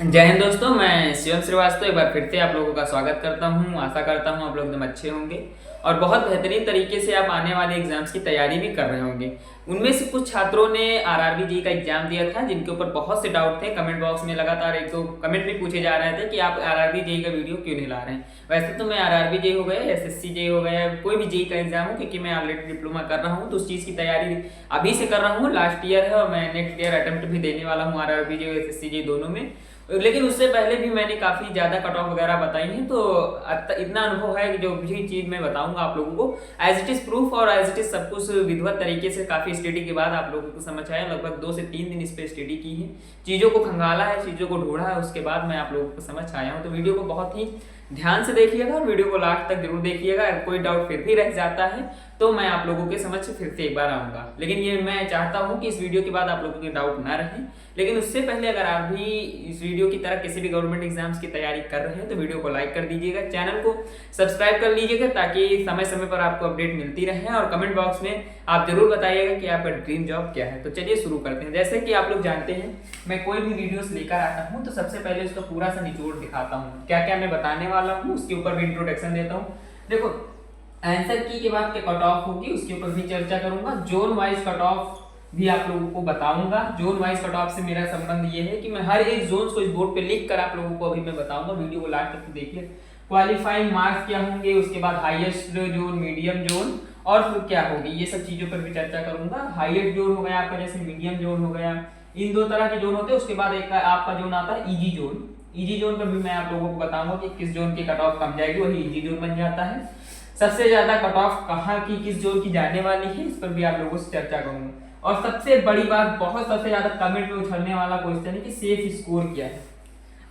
जय हिंद दोस्तों, मैं शिवम श्रीवास्तव एक बार फिर से आप लोगों का स्वागत करता हूं। आशा करता हूं आप लोग एकदम अच्छे होंगे और बहुत बेहतरीन तरीके से आप आने वाले एग्जाम्स की तैयारी भी कर रहे होंगे। उनमें से कुछ छात्रों ने आरआरबी जेईई का एग्जाम दिया था जिनके ऊपर बहुत से डाउट थे। कमेंट बॉक्स में लगातार एक दो कमेंट भी पूछे जा रहे थे कि आप आरआरबी जेईई का वीडियो क्यों नहीं ला रहे हैं। वैसे तो मैं आरआरबी जेईई हो गया, एसएससी जेईई हो गया, कोई भी जेईई का एग्जाम हो, क्योंकि मैं ऑलरेडी डिप्लोमा कर रहा हूँ तो उस चीज़ की तैयारी अभी से कर रहा हूँ। लास्ट ईयर है और मैं नेक्स्ट ईयर अटेम्प्ट भी देने वाला हूँ आरआरबी जेईई, एसएससी जेईई दोनों में। लेकिन उससे पहले भी मैंने काफ़ी ज़्यादा कट ऑफ वगैरह बताई हैं, तो इतना अनुभव है कि जो भी चीज़ मैं बताऊंगा आप लोगों को एज इट इज़ प्रूफ और एज इट इज़ सब कुछ विधिवत तरीके से काफ़ी स्टडी के बाद आप लोगों को समझ आया। लगभग 2 से 3 दिन इस पर स्टडी की है, चीज़ों को खंगाला है, चीज़ों को ढूंढा है, उसके बाद मैं आप लोगों को समझ आया हूँ। तो वीडियो को बहुत ही ध्यान से देखिएगा और वीडियो को लास्ट तक जरूर देखिएगा। अगर कोई डाउट फिर भी रह जाता है तो मैं आप लोगों के समझ फिर से एक बार आऊँगा, लेकिन ये मैं चाहता हूँ कि इस वीडियो के बाद आप लोगों के डाउट ना रहे। लेकिन उससे पहले अगर आप भी इस वीडियो की तरह किसी भी गवर्नमेंट एग्जाम्स की तैयारी कर रहे हैं तो वीडियो को लाइक कर दीजिएगा, चैनल को सब्सक्राइब कर लीजिएगा ताकि समय समय पर आपको अपडेट मिलती रहे। और कमेंट बॉक्स में आप जरूर बताइएगा कि आपका ड्रीम जॉब क्या है। तो चलिए शुरू करते हैं। जैसे कि आप लोग जानते हैं, मैं कोई भी वीडियोस लेकर आता हूँ तो सबसे पहले उसका पूरा सा निचोड़ दिखाता हूँ, क्या क्या मैं बताने वाला हूँ, उसके ऊपर भी इंट्रोडक्शन देता हूँ। देखो, आंसर की के बाद क्या कट ऑफ होगी उसके ऊपर भी चर्चा करूंगा। जोन वाइज कट ऑफ भी आप लोगों को बताऊंगा। जोन वाइज कट ऑफ से मेरा संबंध ये है कि मैं हर एक जोन को इस बोर्ड पे लिख कर आप लोगों को अभी मैं बताऊंगा। वीडियो को लास्ट तक देखिए। क्वालिफाइंग मार्क्स क्या होंगे, उसके बाद हाईएस्ट जोन, मीडियम जोन और फिर क्या होगी, ये सब चीजों पर भी चर्चा करूंगा। हाईएस्ट जोन हो गया आपका, जैसे मीडियम जोन हो गया, इन दो तरह के जोन होते हैं। उसके बाद एक आपका जोन आता है इजी जोन। इजी जोन पर भी मैं आप लोगों को बताऊंगा कि किस जोन की कट ऑफ कम जाएगी, वही इजी जोन बन जाता है। सबसे ज्यादा कट ऑफ कहाँ की किस जोन की जाने वाली है, इस पर भी आप लोगों से चर्चा करूंगा। और सबसे बड़ी बात, बहुत सबसे ज्यादा कमेंट में उछलने वाला क्वेश्चन है कि सेफ स्कोर क्या है।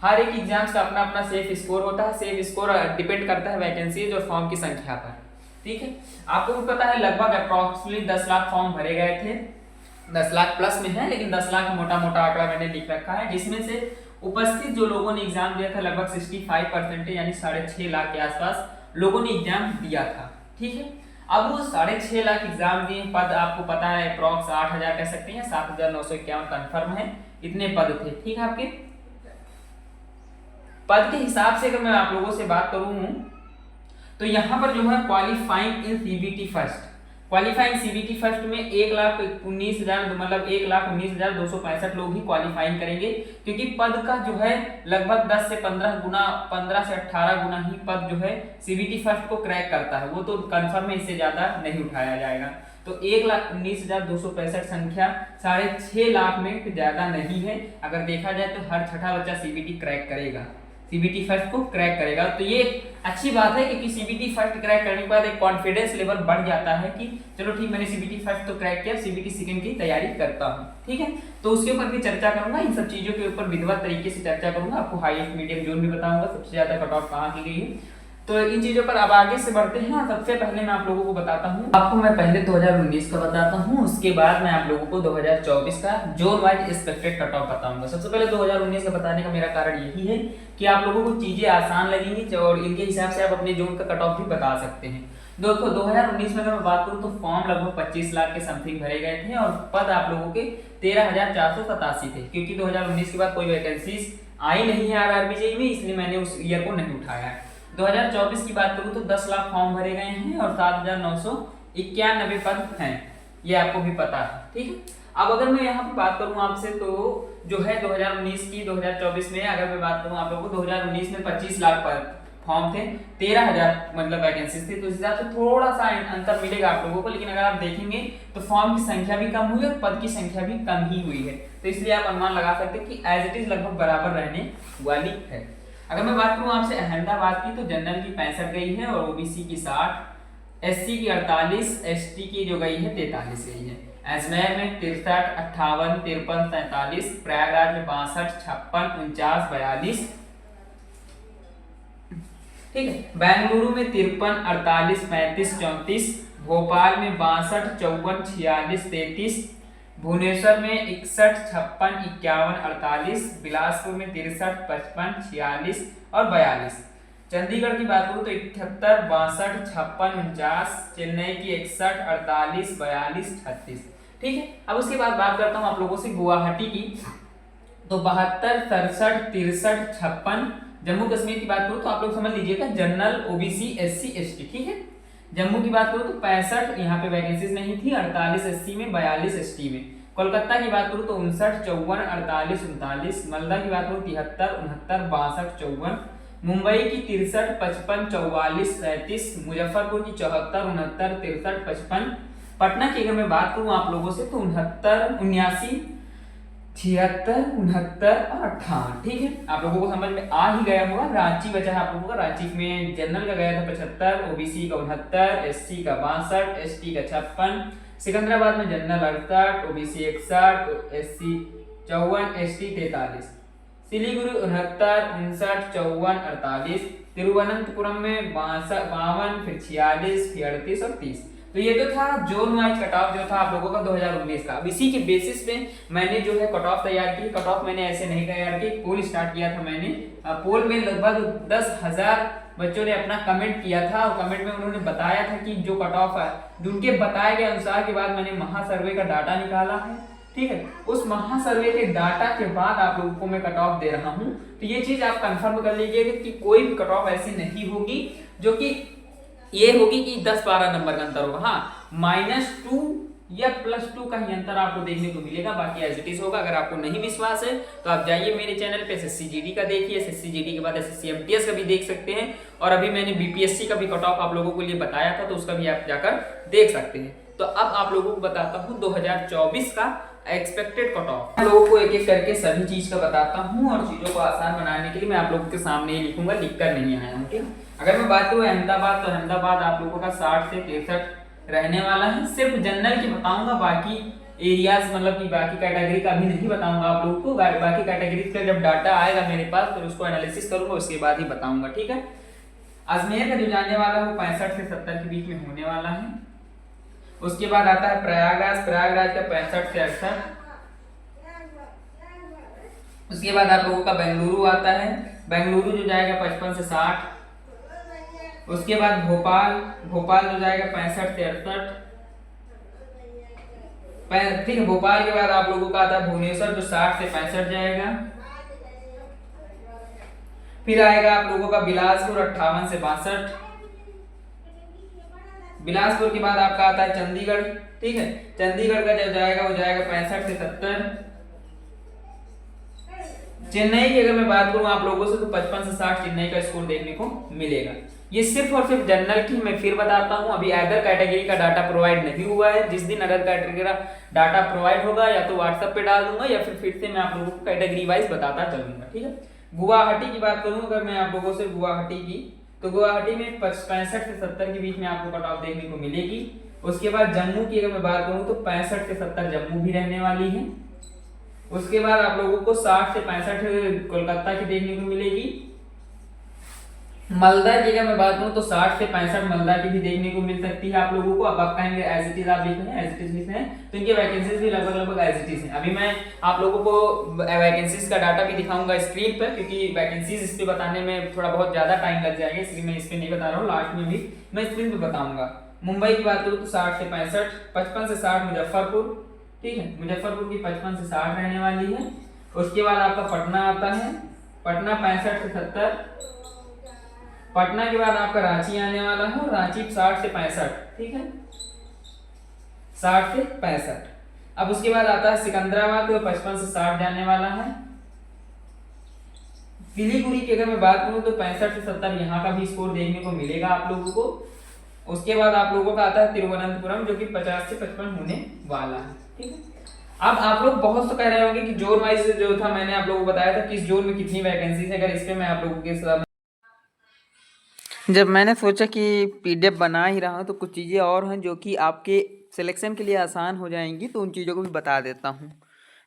हर एक एग्जाम्स का अपना अपना सेफ स्कोर होता है। सेफ स्कोर डिपेंड करता है वैकेंसीज और फॉर्म की संख्या पर। ठीक है, आपको भी पता है लगभग अप्रोक्सीमेटली 10 लाख फॉर्म भरे गए थे। 10 लाख प्लस में है, लेकिन 10 लाख मोटा मोटा आंकड़ा मैंने लिख रखा है, जिसमें से उपस्थित जो लोगों ने एग्जाम दिया था लगभग 65% यानी 6.5 लाख के आसपास लोगों ने एग्जाम दिया था। ठीक है, अब वो 6.5 लाख एग्जाम दिए, पद आपको पता है अप्रॉक्स 8,000 कह सकते हैं, 7,951 कंफर्म है, इतने पद थे। ठीक है, आपके पद के हिसाब से अगर मैं आप लोगों से बात करूं तो यहाँ पर जो है qualifying in CBT first, qualifying CBT first में 1,19,000 मतलब 1,19,265 लोग ही क्वालिफाइंग करेंगे, क्योंकि पद का जो है लगभग 10 से 15 गुना, 15 से 18 गुना ही पद जो है सीबीटी फर्स्ट को क्रैक करता है। वो तो कंफर्म है, इससे ज्यादा नहीं उठाया जाएगा। तो 1,19,265 संख्या 6.5 लाख में ज्यादा नहीं है। अगर देखा जाए तो हर छठा बच्चा सीबीटी क्रैक करेगा, सीबीटी फर्स्ट को क्रैक करेगा। तो ये अच्छी बात है, क्योंकि सीबीटी फर्स्ट क्रैक करने के बाद एक कॉन्फिडेंस लेवल बढ़ जाता है कि चलो ठीक, मैंने सीबीटी फर्स्ट तो क्रैक किया, सीबीटी सेकंड की तैयारी करता हूँ। ठीक है, तो उसके ऊपर भी चर्चा करूंगा। इन सब चीजों के ऊपर विधिवत तरीके से चर्चा करूंगा। आपको हाईएस्ट मीडियम जोन भी बताऊंगा, सबसे ज्यादा कट ऑफ कहाँ की गई है। तो इन चीजों पर अब आगे से बढ़ते हैं। सबसे पहले मैं आप लोगों को बताता हूँ, आपको मैं पहले 2019 का बताता हूँ, उसके बाद मैं आप लोगों को 2024 का zone wise expected cut off बताऊंगा। सबसे पहले 2019 का बताने का मेरा कारण यही है कि आप लोगों को चीजें आसान लगेंगी और इनके हिसाब से आप अपने जोन का कट ऑफ भी बता सकते हैं। देखो, 2019 में अगर मैं बात करूँ तो फॉर्म लगभग 25 लाख के समथिंग भरे गए थे और पद आप लोगों के 13,487 थे, क्योंकि 2019 के बाद कोई वैकेंसीज आई नहीं है आरआरबी जेईई में, इसलिए मैंने उस ईयर को नहीं उठाया है। 2024 की बात करूं तो 10 लाख फॉर्म भरे गए हैं और 7,991 पद हैं, ये आपको भी पता है। ठीक है, अब अगर मैं यहाँ पे बात करूं आपसे तो जो है 2019 की 2024 में अगर मैं बात करूं आप लोगों को, 2019 में 25 लाख पद फॉर्म थे, 13,000 मतलब वैकेंसीज थी, तो इस हिसाब से थोड़ा सा अंतर मिलेगा आप लोगों को। लेकिन अगर आप देखेंगे तो फॉर्म की संख्या भी कम हुई और पद की संख्या भी कम ही हुई है, तो इसलिए आप अनुमान लगा सकते हैं कि एज इट इज लगभग बराबर रहने वाली है। अगर मैं बात करूं आपसे अहमदाबाद की, तो जनरल की 65 गई है और ओबीसी की 60, एससी की 48, एसटी की जो गई है 43 गई है। अजमेर में 63, 58, 53, 47, प्रयागराज में 62, 56, 49, 42। ठीक है, बेंगलुरु में 53, 48, 35, 34, भोपाल में 62, 54, 46, 33, भुवनेश्वर में 61, 56, 51, 48, बिलासपुर में 63, 55, 46 और 42। चंडीगढ़ की बात करूँ तो 71, 62, 56, 49, चेन्नई की 61, 48, 42, 36। ठीक है, अब उसके बाद बात करता हूँ आप लोगों से गुवाहाटी की। तो 72, 67, 63, 56। जम्मू कश्मीर की बात करूँ तो आप लोग समझ लीजिएगा जनरल, ओबीसी, एससी, एसटी, ठीक है। जम्मू की बात करूँ तो 65 यहाँ पे वैकेंसीज नहीं थी, 48 एससी में, 42 एसटी में। कोलकाता की बात करूँ तो 59, 54, 48, 39। मालदा की बात करूँ 73, 69, 62, 54। मुंबई की 63, 55, 44, 37। मुजफ्फरपुर की 74, 69, 63, 55। पटना की अगर मैं बात करूँ आप लोगों से तो 69, 79, 76, 69 और 58, ठीक है। आप लोगों को समझ में आ ही गया होगा। रांची बचा है आप लोगों का, रांची में जनरल का गया था 75, ओबीसी का 69, एससी का 62, एसटी का 56। सिकंदराबाद में general 68, OBC 61, SC 54, ST 43। Siliguri 69, 59, 54, 48। Thiruvananthapuram में 52, फिर 46, फिर 38 और 30। तो ये जो था जोन वाइज कट ऑफ जो था आप लोगों का 2019 का। अब इसी के बेसिस पे मैंने जो है कट ऑफ तैयार की। कट ऑफ मैंने ऐसे नहीं तैयार की, पोल स्टार्ट किया था मैंने। पोल में लगभग 10,000 बच्चों ने अपना कमेंट किया था और कमेंट में उन्होंने बताया था कि जो कट ऑफ है, उनके बताए गए अनुसार के बाद मैंने महासर्वे का डाटा निकाला है, ठीक है। उस महासर्वे के डाटा के बाद आप लोगों को मैं कट ऑफ दे रहा हूं। तो ये चीज आप कंफर्म कर लीजिएगा कि कोई भी कट ऑफ ऐसी नहीं होगी जो कि ये होगी कि 10-12 नंबर का अंतर होगा। हाँ, -2 या +2 का ही अंतर आपको देखने को मिलेगा, बाकी एज इट इज होगा। अगर आपको नहीं विश्वास है तो आप जाइए मेरे चैनल पे एसएससी जीडी का देखिए, एसएससी जीडी के बाद एसएससी एमटीएस का भी देख सकते हैं, और अभी मैंने बीपीएससी का भी कट ऑफ आप लोगों के लिए बताया था, तो उसका भी आप जाकर देख सकते हैं। तो अब आप लोगों को बताता हूँ 2024 का एक्सपेक्टेड कट ऑफ। आप लोगों को एक एक करके सभी चीज का बताता हूँ, और चीजों को आसान बनाने के लिए मैं आप लोगों के सामने ही लिखूंगा, लिख कर नहीं आया हूँ, ठीक। अगर मैं बात करूँ अहमदाबाद, तो अहमदाबाद आप लोगों का 60 से 63 रहने वाला है। सिर्फ जनरल की बताऊंगा, बाकी एरियाज मतलब कि बाकी कैटेगरी का भी नहीं बताऊंगा आप लोगों को। बाकी कैटेगरी का जब डाटा आएगा मेरे पास फिर उसको एनालिसिस करूंगा, उसके बाद ही बताऊंगा, ठीक है। अजमेर का जो जाने वाला है वो 65 से 70 के बीच में होने वाला है। उसके बाद आता है प्रयागराज, प्रयागराज का 65 से 68। उसके बाद आप लोगों का बेंगलुरु आता है, बेंगलुरु जो जाएगा 55 से 60। उसके बाद भोपाल, भोपाल जो जाएगा 65 से 68, ठीक है। भोपाल के बाद आप लोगों का आता है भुवनेश्वर जो 60 से 65 जाएगा। फिर आएगा आप लोगों का बिलासपुर 58 से 62। बिलासपुर के बाद आपका आता है चंडीगढ़, ठीक है। चंडीगढ़ का जो जाएगा वो जाएगा 65 से 70। चेन्नई की अगर मैं बात करूं आप लोगों से तो 55 से 60 चेन्नई का स्कोर देखने को मिलेगा। ये सिर्फ और सिर्फ जनरल की मैं फिर बताता हूं, अभी अदर कैटेगरी का डाटा प्रोवाइड नहीं हुआ है। जिस दिन अदर कैटेगरी का डाटा प्रोवाइड होगा या तो व्हाट्सएप पे डाल दूंगा या फिर से मैं आप लोगों को कैटेगरी वाइज बताता चलूंगा, ठीक है। गुवाहाटी की बात करूं अगर मैं आप लोगों से गुवाहाटी की, तो गुवाहाटी में 65 से 70 के बीच में आपको कट ऑफ देखने को मिलेगी। उसके बाद जम्मू की अगर मैं बात करूं तो 65 से 70 जम्मू भी रहने वाली है। उसके बाद आप लोगों को 60 से 65 कोलकाता की देखने को मिलेगी। मालदा की अगर मैं बात करूं तो 60 से 65 मालदा की भी देखने को मिल सकती है आप लोगों को। अब आप कहेंगे एज इट इज आप लिख रहे हैं, एज इट इज लिख रहे हैं, तो इनके वैकेंसीज भी लगभग एज इट इज है। अभी मैं आप लोगों को वैकेंसीज का डाटा भी दिखाऊंगा स्क्रीन पर, क्योंकि वैकेंसीज इस पे बताने में थोड़ा बहुत ज्यादा टाइम लग जाएगा, इसलिए मैं इस पे नहीं बता रहा हूँ, लास्ट में भी मैं स्क्रीन पे बताऊंगा। मुंबई की बात करूँ तो 60 से 65, 55 से 60 मुजफ्फरपुर, ठीक है। मुजफ्फरपुर की 55 से 60 रहने वाली है। उसके बाद आपका पटना आता है, पटना 65 से 70। पटना के बाद आपका रांची आने वाला है, रांची 60 से 65, ठीक है, 60 से 65। अब उसके बाद आता है सिकंदराबाद, तो 55 से 60 जाने वाला है। सिलीगुड़ी की अगर मैं बात करूं तो 65 से 70 यहाँ का भी स्कोर देखने को मिलेगा आप लोगों को। उसके बाद आप लोगों का आता है तिरुवनंतपुरम जो कि 50 से 55 होने वाला है, ठीक है। अब आप लोग बहुत तो कह रहे होंगे कि जोन वाइज जो था मैंने आप लोगों को बताया था किस जोन में कितनी वैकेंसी है। अगर इस पे मैं आप लोगों के साथ जब मैंने सोचा कि पीडीएफ बना ही रहा हूँ तो कुछ चीज़ें और हैं जो कि आपके सिलेक्शन के लिए आसान हो जाएंगी, तो उन चीज़ों को भी बता देता हूँ।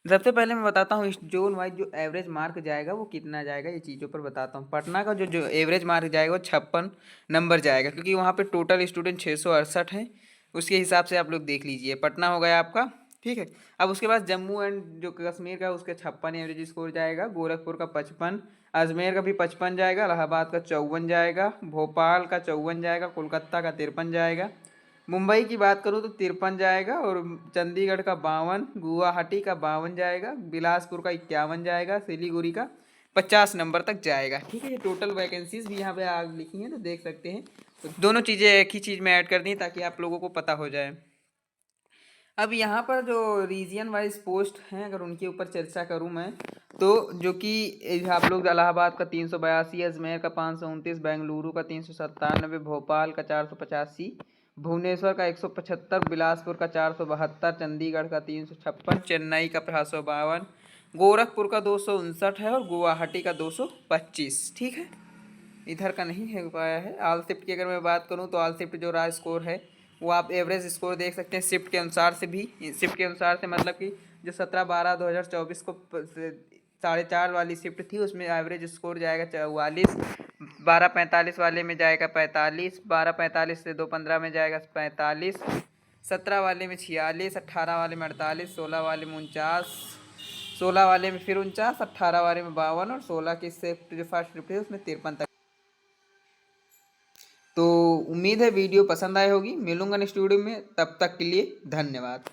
सबसे पहले मैं बताता हूँ इस जोन वाइज जो एवरेज मार्क जाएगा वो कितना जाएगा, ये चीज़ों पर बताता हूँ। पटना का जो एवरेज मार्क जाएगा वो 56 नंबर जाएगा, क्योंकि वहाँ पे टोटल स्टूडेंट 668 है। उसके हिसाब से आप लोग देख लीजिए, पटना हो गया आपका, ठीक है। अब उसके बाद जम्मू एंड जो कश्मीर का उसके 56 एवरेज स्कोर जाएगा। गोरखपुर का 55, अजमेर का भी 55 जाएगा, इलाहाबाद का 54 जाएगा, भोपाल का 54 जाएगा, कोलकाता का 53 जाएगा, मुंबई की बात करूँ तो 53 जाएगा, और चंडीगढ़ का 52, गुवाहाटी का 52 जाएगा, बिलासपुर का 51 जाएगा, सिलीगुड़ी का 50 नंबर तक जाएगा। ठीक है, ये टोटल वैकेंसीज भी यहाँ पे आग लिखी हैं तो देख सकते हैं। तो दोनों चीज़ें एक ही चीज़ में ऐड कर दी ताकि आप लोगों को पता हो जाए। अब यहाँ पर जो रीजन वाइज पोस्ट हैं, अगर उनके ऊपर चर्चा करूँ मैं, तो जो कि आप लोग इलाहाबाद का 382, अजमेर का 529, बेंगलुरु का 397, भोपाल का 485, भुवनेश्वर का 175, बिलासपुर का 472, चंडीगढ़ का 356, चेन्नई का 552, गोरखपुर का 259 है, और गुवाहाटी का 225। ठीक है, इधर का नहीं है पाया है। ऑल शिफ्ट की अगर मैं बात करूँ तो ऑल शिफ्ट जो रहा स्कोर है वो आप एवरेज स्कोर देख सकते हैं शिफ्ट के अनुसार से भी। शिफ्ट के अनुसार से मतलब कि जो 17/12/2024 को 4:30 वाली शिफ्ट थी उसमें एवरेज स्कोर जाएगा 44, 12:45 वाले में जाएगा 45, 12:45 से 2:15 में जाएगा 45, 17 वाले में 46, 18 वाले में 48, 16 वाले में 49, 16 वाले में फिर 49, 18 वाले में 52, और 16 की शिफ्ट जो फर्स्ट शिफ्ट है उसमें 53 तक। तो उम्मीद है वीडियो पसंद आई होगी। मिलूंगा नेक्स्ट वीडियो में, तब तक के लिए धन्यवाद।